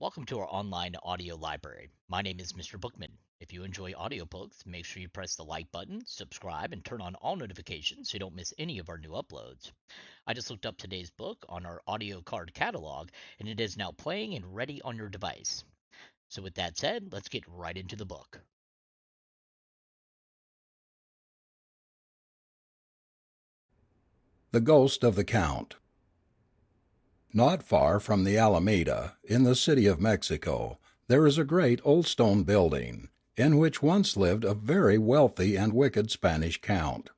Welcome to our online audio library. My name is Mr. Bookman. If you enjoy audiobooks, make sure you press the like button, subscribe, and turn on all notifications so you don't miss any of our new uploads. I just looked up today's book on our audio card catalog, and it is now playing and ready on your device. So, with that said, let's get right into the book. The Ghost of the Count. Not far from the Alameda, in the city of Mexico, there is a great old stone building, in which once lived a very wealthy and wicked Spanish count.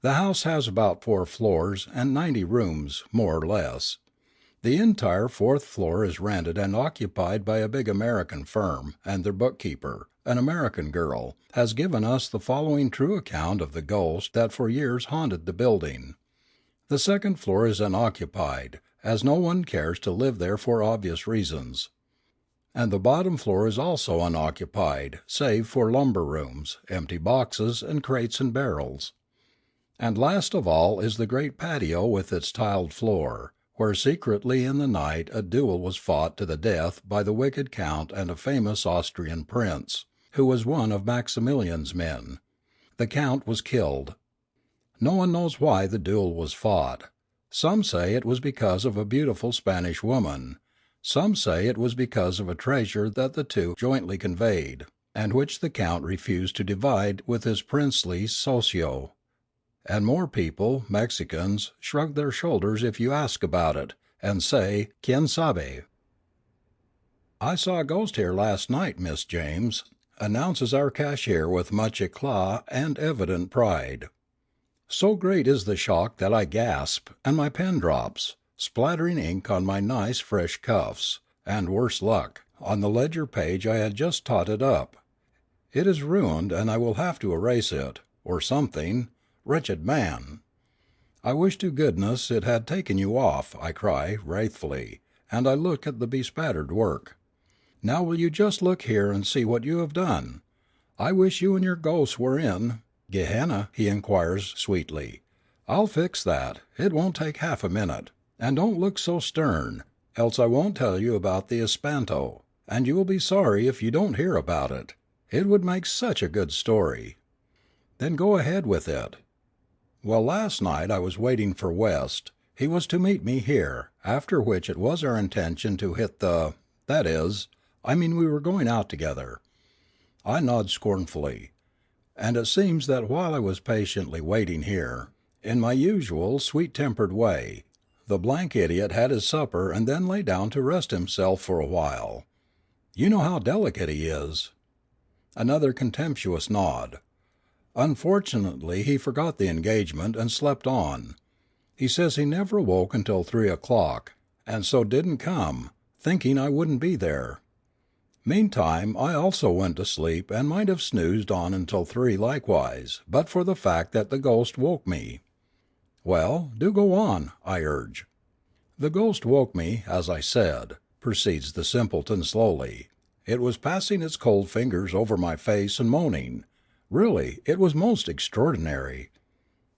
The house has about 4 floors and 90 rooms, more or less. The entire fourth floor is rented and occupied by a big American firm, and their bookkeeper, an American girl, has given us the following true account of the ghost that for years haunted the building. The second floor is unoccupied, as no one cares to live there for obvious reasons. And the bottom floor is also unoccupied, save for lumber rooms, empty boxes, and crates and barrels. And last of all is the great patio with its tiled floor, where secretly in the night a duel was fought to the death by the wicked count and a famous Austrian prince, who was one of Maximilian's men. The count was killed. No one knows why the duel was fought. Some say it was because of a beautiful Spanish woman. Some say it was because of a treasure that the two jointly conveyed, and which the count refused to divide with his princely socio. And more people, Mexicans, shrug their shoulders if you ask about it, and say, "Quien sabe?" "I saw a ghost here last night, Miss James," announces our cashier with much éclat and evident pride. So great is the shock that I gasp, and my pen drops, splattering ink on my nice fresh cuffs, and, worse luck, on the ledger page I had just totted up. It is ruined, and I will have to erase it, or something. Wretched man! "I wish to goodness it had taken you off," I cry, wrathfully, and I look at the bespattered work. "Now will you just look here and see what you have done? I wish you and your ghosts were in Gehenna," he inquires, sweetly. "I'll fix that. It won't take half a minute. And don't look so stern, else I won't tell you about the espanto, and you will be sorry if you don't hear about it. It would make such a good story." "Then go ahead with it." "Well, last night I was waiting for West. He was to meet me here, after which it was our intention to hit that is, I mean we were going out together." I nod scornfully. "And it seems that while I was patiently waiting here, in my usual sweet-tempered way, the blank idiot had his supper and then lay down to rest himself for a while. You know how delicate he is." Another contemptuous nod. "Unfortunately he forgot the engagement and slept on. He says he never awoke until 3 o'clock, and so didn't come, thinking I wouldn't be there. Meantime I also went to sleep and might have snoozed on until 3 likewise, but for the fact that the ghost woke me." "Well, do go on," I urge. "The ghost woke me, as I said," proceeds the simpleton slowly. "It was passing its cold fingers over my face and moaning. Really, it was most extraordinary.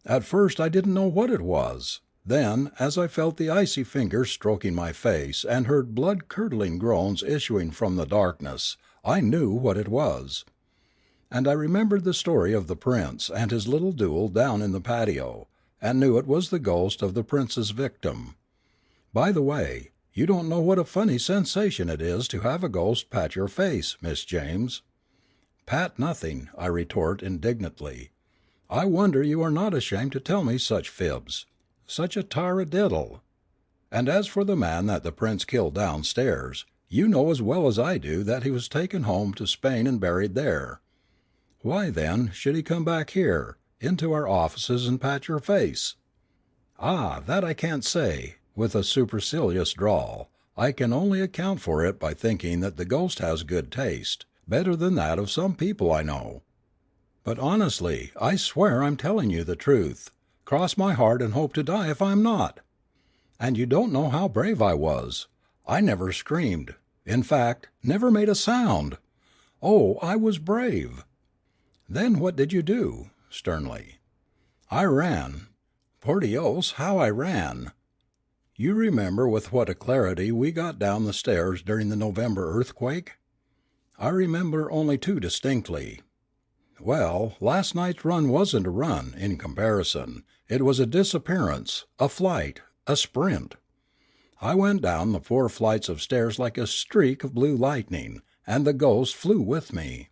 At first I didn't know what it was. Then, as I felt the icy fingers stroking my face and heard blood-curdling groans issuing from the darkness, I knew what it was. And I remembered the story of the prince and his little duel down in the patio, and knew it was the ghost of the prince's victim. By the way, you don't know what a funny sensation it is to have a ghost pat your face, Miss James." "Pat nothing," I retort indignantly. "I wonder you are not ashamed to tell me such fibs. Such a taradiddle. And as for the man that the prince killed downstairs, you know as well as I do that he was taken home to Spain and buried there. Why, then, should he come back here, into our offices, and pat your face?" "Ah, that I can't say," with a supercilious drawl. "I can only account for it by thinking that the ghost has good taste, better than that of some people I know. But honestly, I swear I'm telling you the truth. Cross my heart and hope to die if I'm not. And you don't know how brave I was. I never screamed. In fact, never made a sound. Oh, I was brave." "Then what did you do?" sternly. "I ran. Por Dios, how I ran!" You remember with what alacrity we got down the stairs during the November earthquake? I remember only too distinctly. Well, last night's run wasn't a run, in comparison. It was a disappearance, a flight, a sprint. I went down the 4 flights of stairs like a streak of blue lightning, and the ghost flew with me.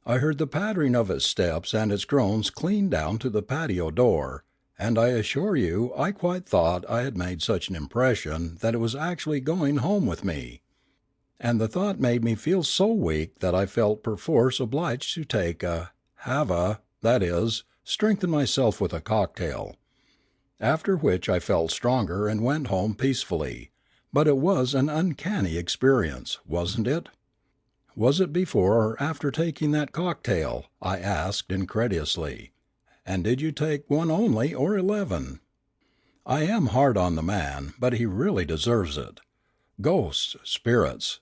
I heard the pattering of its steps and its groans clean down to the patio door, and I assure you I quite thought I had made such an impression that it was actually going home with me. And the thought made me feel so weak that I felt perforce obliged to that is, strengthen myself with a cocktail. After which I felt stronger and went home peacefully. But it was an uncanny experience, wasn't it?" "Was it before or after taking that cocktail?" I asked incredulously. "And did you take one only, or 11? I am hard on the man, but he really deserves it. Ghosts, spirits,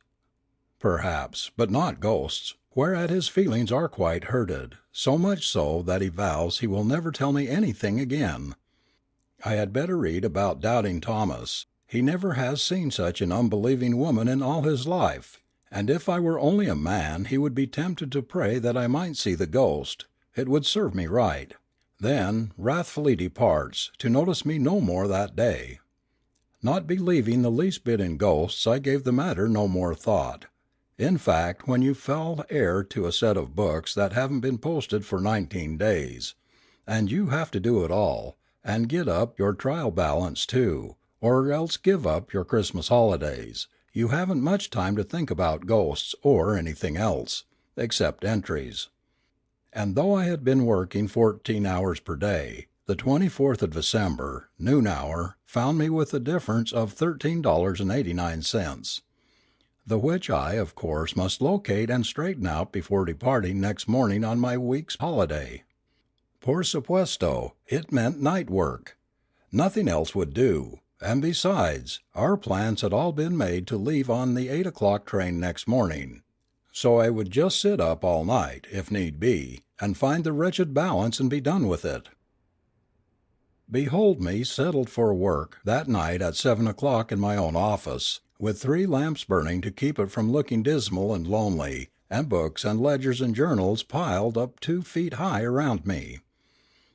perhaps, but not ghosts, whereat his feelings are quite hurted, so much so that he vows he will never tell me anything again. I had better read about Doubting Thomas. He never has seen such an unbelieving woman in all his life. And if I were only a man he would be tempted to pray that I might see the ghost. It would serve me right. Then wrathfully departs, to notice me no more that day." Not believing the least bit in ghosts, I gave the matter no more thought. In fact, when you fell heir to a set of books that haven't been posted for 19 days, and you have to do it all, and get up your trial balance too, or else give up your Christmas holidays, you haven't much time to think about ghosts or anything else, except entries. And though I had been working 14 hours per day, the 24th of December, noon hour, found me with a difference of $13.89, the which I, of course, must locate and straighten out before departing next morning on my week's holiday. Por supuesto, it meant night work. Nothing else would do, and besides, our plans had all been made to leave on the 8 o'clock train next morning. So I would just sit up all night, if need be, and find the wretched balance and be done with it. Behold me settled for work that night at 7 o'clock in my own office, with 3 lamps burning to keep it from looking dismal and lonely, and books and ledgers and journals piled up 2 feet high around me.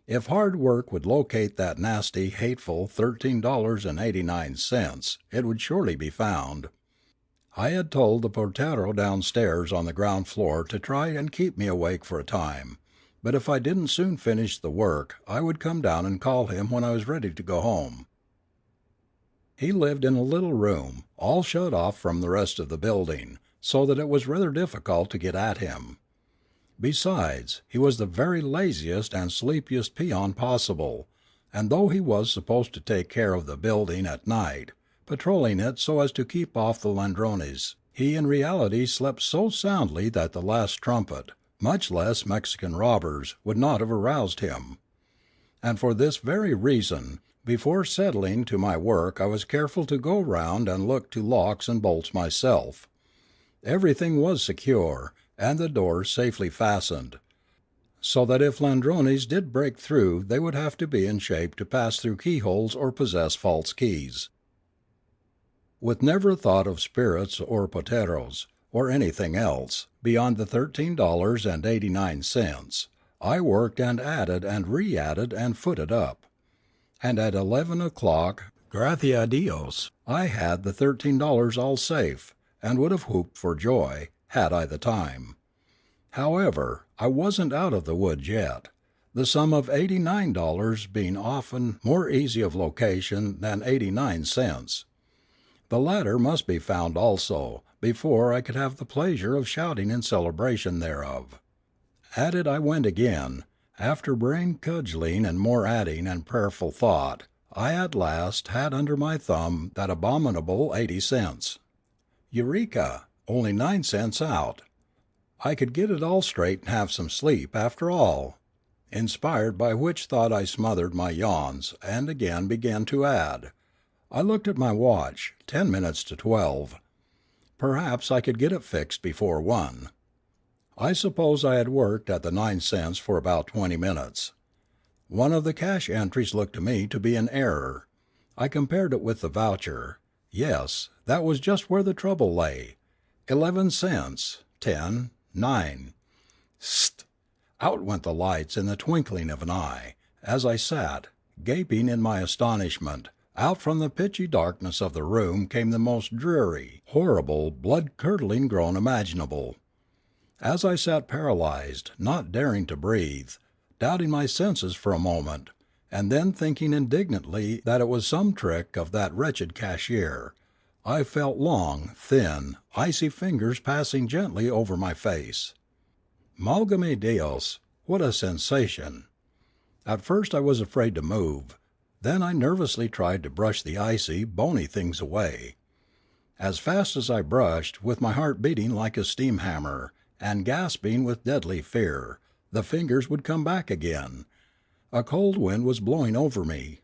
If hard work would locate that nasty, hateful $13.89, it would surely be found. I had told the portero downstairs on the ground floor to try and keep me awake for a time, but if I didn't soon finish the work I would come down and call him when I was ready to go home. He lived in a little room, all shut off from the rest of the building, so that it was rather difficult to get at him. Besides, he was the very laziest and sleepiest peon possible, and though he was supposed to take care of the building at night, patrolling it so as to keep off the ladrones, he in reality slept so soundly that the last trumpet, much less Mexican robbers, would not have aroused him. And for this very reason, before settling to my work I was careful to go round and look to locks and bolts myself. Everything was secure, and the doors safely fastened, so that if ladrones did break through they would have to be in shape to pass through keyholes or possess false keys. With never a thought of spirits or poteros, or anything else, beyond the $13.89, I worked and added and re-added and footed up. And at 11 o'clock, gracias a Dios, I had the $13 all safe, and would have whooped for joy, had I the time. However, I wasn't out of the woods yet, the sum of $89 being often more easy of location than 89 cents. The latter must be found also, before I could have the pleasure of shouting in celebration thereof. At it I went again. After brain cudgelling and more adding and prayerful thought, I at last had under my thumb that abominable 80 cents. Eureka! Only 9 cents out. I could get it all straight and have some sleep, after all. Inspired by which thought I smothered my yawns, and again began to add. I looked at my watch, 10 minutes to 12. Perhaps I could get it fixed before 1. I suppose I had worked at the 9 cents for about 20 minutes. One of the cash entries looked to me to be in error. I compared it with the voucher. Yes, that was just where the trouble lay. 11 cents, 10, 9. Sst! Out went the lights in the twinkling of an eye, as I sat, gaping in my astonishment. Out from the pitchy darkness of the room came the most dreary, horrible, blood-curdling groan imaginable. As I sat paralyzed, not daring to breathe, doubting my senses for a moment, and then thinking indignantly that it was some trick of that wretched cashier, I felt long, thin, icy fingers passing gently over my face. Malgame Dios! What a sensation! At first I was afraid to move. Then I nervously tried to brush the icy, bony things away. As fast as I brushed, with my heart beating like a steam hammer, and gasping with deadly fear, the fingers would come back again. A cold wind was blowing over me.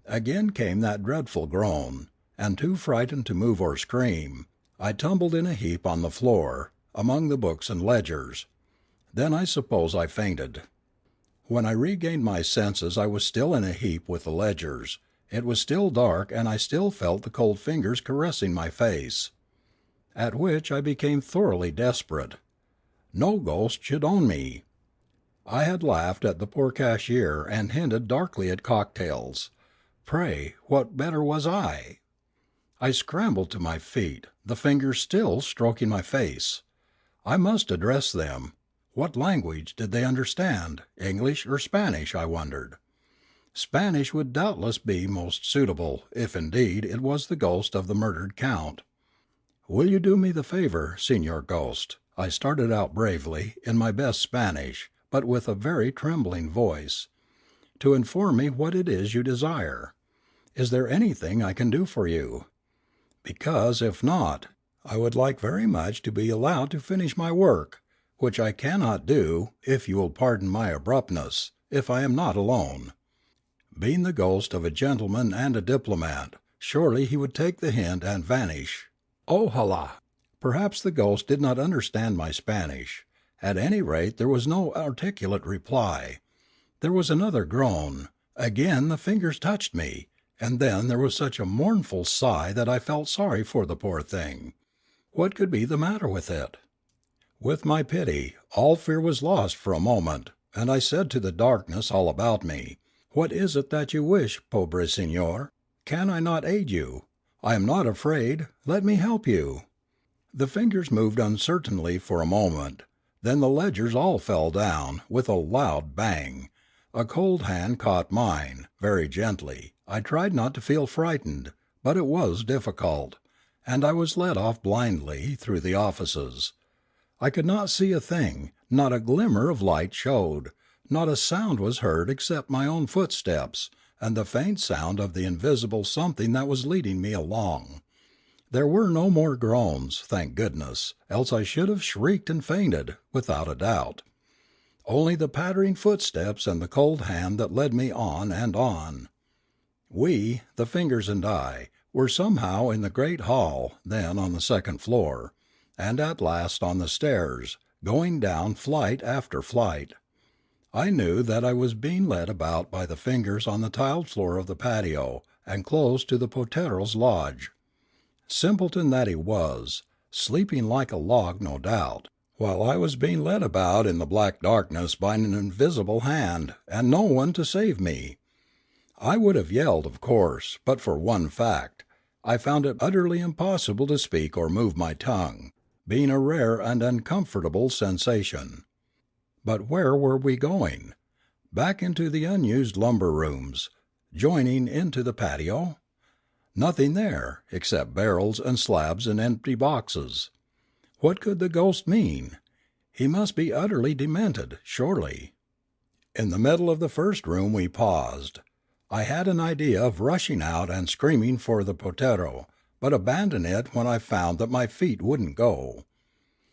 Again came that dreadful groan, and too frightened to move or scream, I tumbled in a heap on the floor, among the books and ledgers. Then I suppose I fainted. When I regained my senses I was still in a heap with the ledgers. It was still dark, and I still felt the cold fingers caressing my face. At which I became thoroughly desperate. No ghost should own me. I had laughed at the poor cashier, and hinted darkly at cocktails. Pray, what better was I? I scrambled to my feet, the fingers still stroking my face. I must address them. What language did they understand, English or Spanish, I wondered. Spanish would doubtless be most suitable, if indeed it was the ghost of the murdered Count. "Will you do me the favor, Señor Ghost," I started out bravely, in my best Spanish, but with a very trembling voice, "to inform me what it is you desire? Is there anything I can do for you? Because, if not, I would like very much to be allowed to finish my work, which I cannot do, if you will pardon my abruptness, if I am not alone." Being the ghost of a gentleman and a diplomat, surely he would take the hint and vanish. Ojalá! Perhaps the ghost did not understand my Spanish. At any rate there was no articulate reply. There was another groan. Again the fingers touched me, and then there was such a mournful sigh that I felt sorry for the poor thing. What could be the matter with it? With my pity, all fear was lost for a moment, and I said to the darkness all about me, "What is it that you wish, pobre señor? Can I not aid you? I am not afraid. Let me help you." The fingers moved uncertainly for a moment. Then the ledgers all fell down, with a loud bang. A cold hand caught mine, very gently. I tried not to feel frightened, but it was difficult, and I was led off blindly through the offices. I could not see a thing, not a glimmer of light showed, not a sound was heard except my own footsteps, and the faint sound of the invisible something that was leading me along. There were no more groans, thank goodness, else I should have shrieked and fainted, without a doubt. Only the pattering footsteps and the cold hand that led me on and on. We, the fingers and I, were somehow in the great hall, then on the second floor, and at last on the stairs, going down flight after flight. I knew that I was being led about by the fingers on the tiled floor of the patio, and close to the potero's lodge. Simpleton that he was, sleeping like a log no doubt, while I was being led about in the black darkness by an invisible hand, and no one to save me. I would have yelled, of course, but for one fact. I found it utterly impossible to speak or move my tongue, being a rare and uncomfortable sensation. But where were we going? Back into the unused lumber rooms, joining into the patio? Nothing there, except barrels and slabs and empty boxes. What could the ghost mean? He must be utterly demented, surely. In the middle of the first room we paused. I had an idea of rushing out and screaming for the potero, but abandoned it when I found that my feet wouldn't go.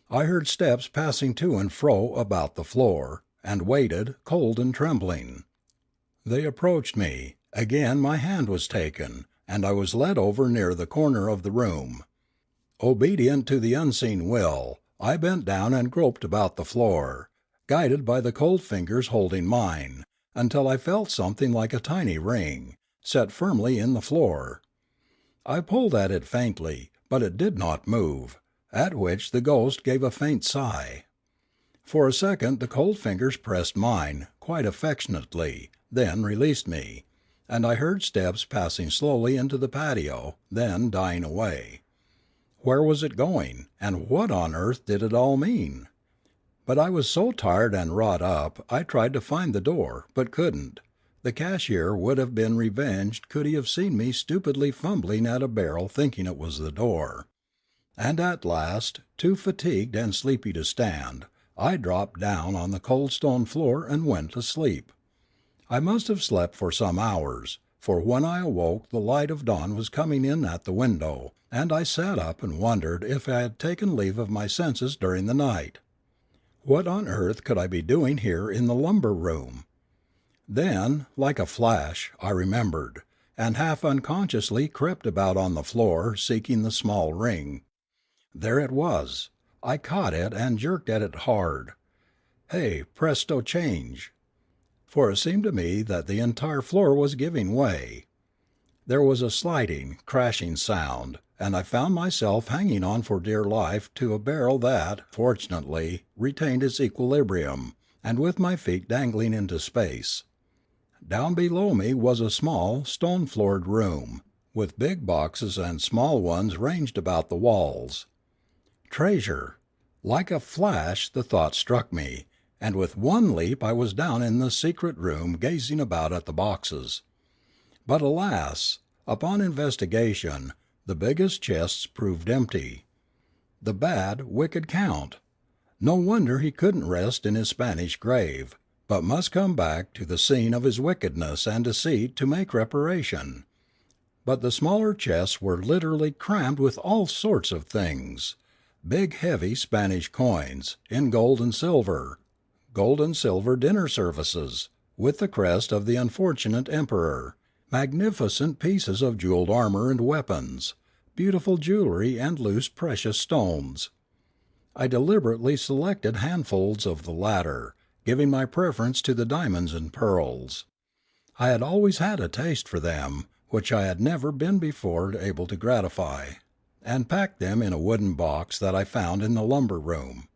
I heard steps passing to and fro about the floor, and waited, cold and trembling. They approached me. Again my hand was taken, and I was led over near the corner of the room. Obedient to the unseen will, I bent down and groped about the floor, guided by the cold fingers holding mine, until I felt something like a tiny ring, set firmly in the floor. I pulled at it faintly, but it did not move, at which the ghost gave a faint sigh. For a second the cold fingers pressed mine, quite affectionately, then released me, and I heard steps passing slowly into the patio, then dying away. Where was it going, and what on earth did it all mean? But I was so tired and wrought up I tried to find the door, but couldn't. The cashier would have been revenged could he have seen me stupidly fumbling at a barrel thinking it was the door. And at last, too fatigued and sleepy to stand, I dropped down on the cold stone floor and went to sleep. I must have slept for some hours, for when I awoke the light of dawn was coming in at the window, and I sat up and wondered if I had taken leave of my senses during the night. What on earth could I be doing here in the lumber room? Then, like a flash, I remembered, and half unconsciously crept about on the floor, seeking the small ring. There it was. I caught it and jerked at it hard. Hey, presto change! For it seemed to me that the entire floor was giving way. There was a sliding, crashing sound, and I found myself hanging on for dear life to a barrel that, fortunately, retained its equilibrium, and with my feet dangling into space. Down below me was a small, stone-floored room, with big boxes and small ones ranged about the walls. Treasure! Like a flash the thought struck me, and with one leap I was down in the secret room gazing about at the boxes. But alas! Upon investigation, the biggest chests proved empty. The bad, wicked Count! No wonder he couldn't rest in his Spanish grave, but must come back to the scene of his wickedness and deceit to make reparation. But the smaller chests were literally crammed with all sorts of things. Big heavy Spanish coins, in gold and silver dinner services, with the crest of the unfortunate emperor, magnificent pieces of jeweled armor and weapons, beautiful jewelry and loose precious stones. I deliberately selected handfuls of the latter, giving my preference to the diamonds and pearls. I had always had a taste for them, which I had never been before able to gratify, and packed them in a wooden box that I found in the lumber room.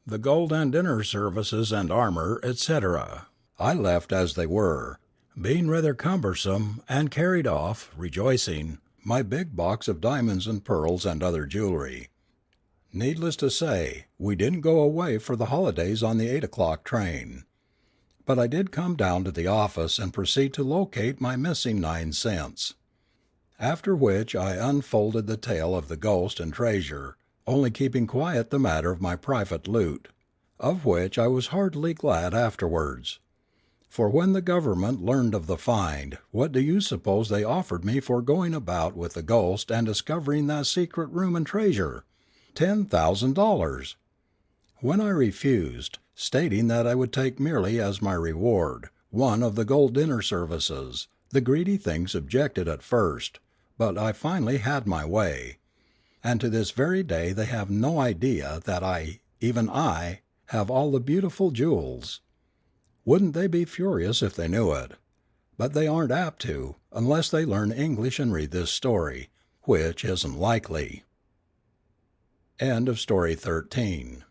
The gold and dinner services and armor, etc., I left as they were, being rather cumbersome, and carried off, rejoicing, my big box of diamonds and pearls and other jewelry. Needless to say, we didn't go away for the holidays on the 8 o'clock train. But I did come down to the office and proceed to locate my missing 9 cents. After which I unfolded the tale of the ghost and treasure, only keeping quiet the matter of my private loot, of which I was heartily glad afterwards. For when the government learned of the find, what do you suppose they offered me for going about with the ghost and discovering that secret room and treasure? $10,000! When I refused, stating that I would take merely as my reward one of the gold dinner services, the greedy things objected at first, but I finally had my way. And to this very day they have no idea that even I, have all the beautiful jewels. Wouldn't they be furious if they knew it? But they aren't apt to, unless they learn English and read this story, which isn't likely. End of story 13.